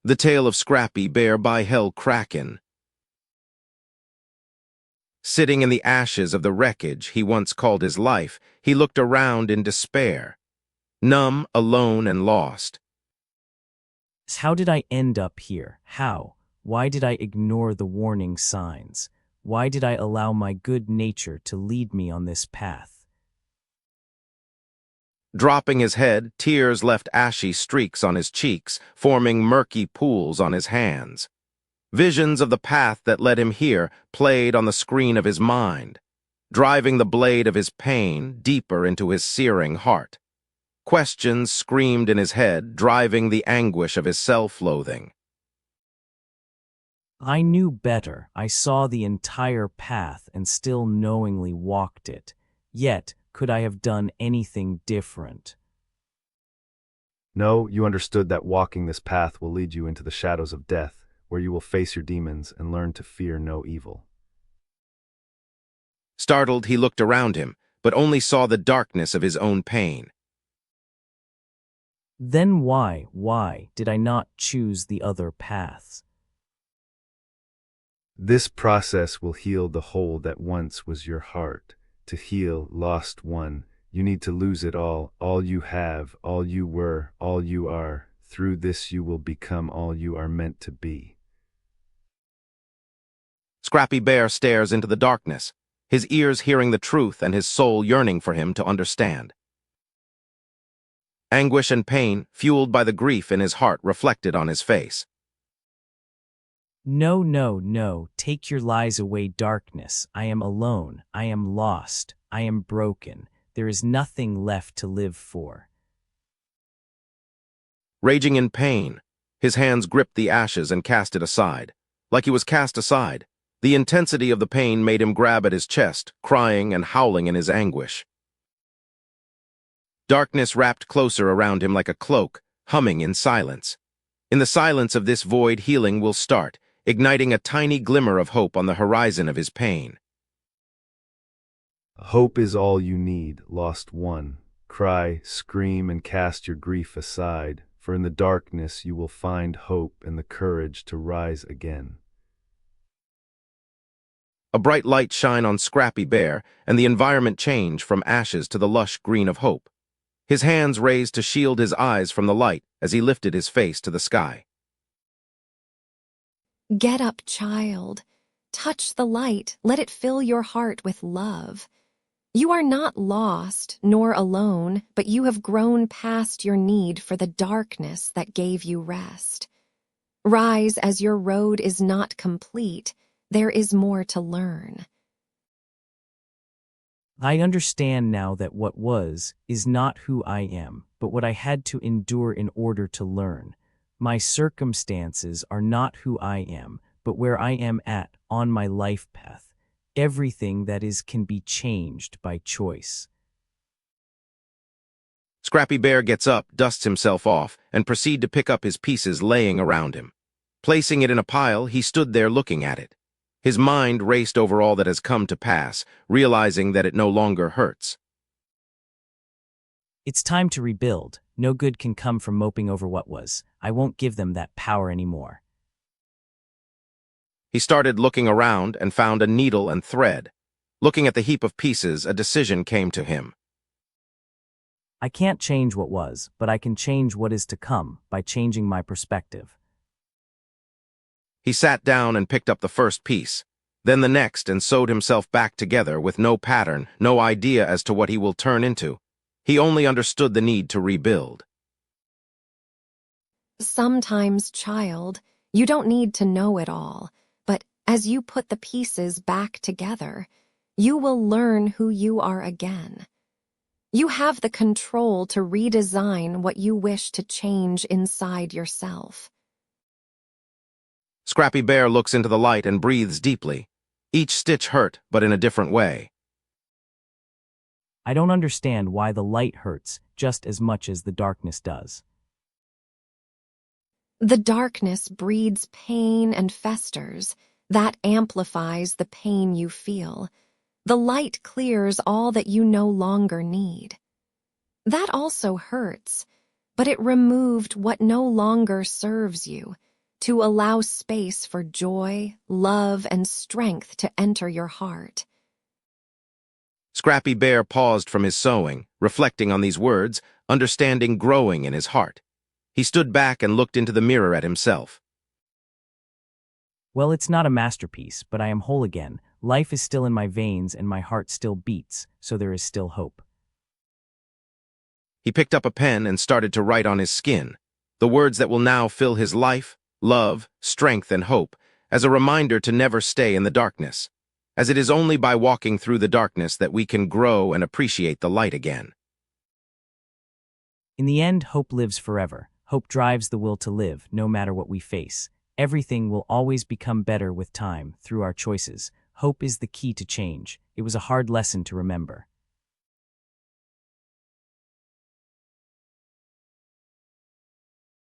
The Tale of Scrappy Bear by HellKracken. Sitting in the ashes of the wreckage he once called his life, he looked around in despair, numb, alone, and lost. How did I end up here? How? Why did I ignore the warning signs? Why did I allow my good nature to lead me on this path? Dropping his head, tears left ashy streaks on his cheeks, forming murky pools on his hands. Visions of the path that led him here played on the screen of his mind, driving the blade of his pain deeper into his searing heart. Questions screamed in his head, driving the anguish of his self-loathing. I knew better. I saw the entire path and still knowingly walked it. Yet, could I have done anything different? No, you understood that walking this path will lead you into the shadows of death, where you will face your demons and learn to fear no evil. Startled, he looked around him, but only saw the darkness of his own pain. Then why did I not choose the other paths? This process will heal the hole that once was your heart. To heal, lost one, you need to lose it all you have, all you were, all you are. Through this you will become all you are meant to be. Scrappy Bear stares into the darkness, his ears hearing the truth and his soul yearning for him to understand. Anguish and pain, fueled by the grief in his heart, reflected on his face. No, take your lies away, darkness. I am alone, I am lost, I am broken. There is nothing left to live for. Raging in pain, his hands gripped the ashes and cast it aside. Like he was cast aside, the intensity of the pain made him grab at his chest, crying and howling in his anguish. Darkness wrapped closer around him like a cloak, humming in silence. In the silence of this void, healing will start, igniting a tiny glimmer of hope on the horizon of his pain. Hope is all you need, lost one. Cry, scream, and cast your grief aside, for in the darkness you will find hope and the courage to rise again. A bright light shone on Scrappy Bear, and the environment changed from ashes to the lush green of hope. His hands raised to shield his eyes from the light as he lifted his face to the sky. Get up, child. Touch the light. Let it fill your heart with love. You are not lost nor alone, but you have grown past your need for the darkness that gave you rest. Rise as your road is not complete. There is more to learn. I understand now that what was is not who I am, but what I had to endure in order to learn. My circumstances are not who I am, but where I am at on my life path. Everything that is can be changed by choice. Scrappy Bear gets up, dusts himself off, and proceeds to pick up his pieces laying around him. Placing it in a pile, he stood there looking at it. His mind raced over all that has come to pass, realizing that it no longer hurts. It's time to rebuild. No good can come from moping over what was. I won't give them that power anymore. He started looking around and found a needle and thread. Looking at the heap of pieces, a decision came to him. I can't change what was, but I can change what is to come by changing my perspective. He sat down and picked up the first piece, then the next, and sewed himself back together with no pattern, no idea as to what he will turn into. He only understood the need to rebuild. Sometimes, child, you don't need to know it all, but as you put the pieces back together, you will learn who you are again. You have the control to redesign what you wish to change inside yourself. Scrappy Bear looks into the light and breathes deeply. Each stitch hurt, but in a different way. I don't understand why the light hurts just as much as the darkness does. The darkness breeds pain and festers. That amplifies the pain you feel. The light clears all that you no longer need. That also hurts, but it removed what no longer serves you. to allow space for joy, love, and strength to enter your heart. Scrappy Bear paused from his sewing, reflecting on these words, understanding growing in his heart. He stood back and looked into the mirror at himself. Well, it's not a masterpiece, but I am whole again. Life is still in my veins and my heart still beats, so there is still hope. He picked up a pen and started to write on his skin, the words that will now fill his life, love, strength, and hope, as a reminder to never stay in the darkness, as it is only by walking through the darkness that we can grow and appreciate the light again. In the end, hope lives forever. Hope drives the will to live, no matter what we face. Everything will always become better with time, through our choices. Hope is the key to change. It was a hard lesson to remember.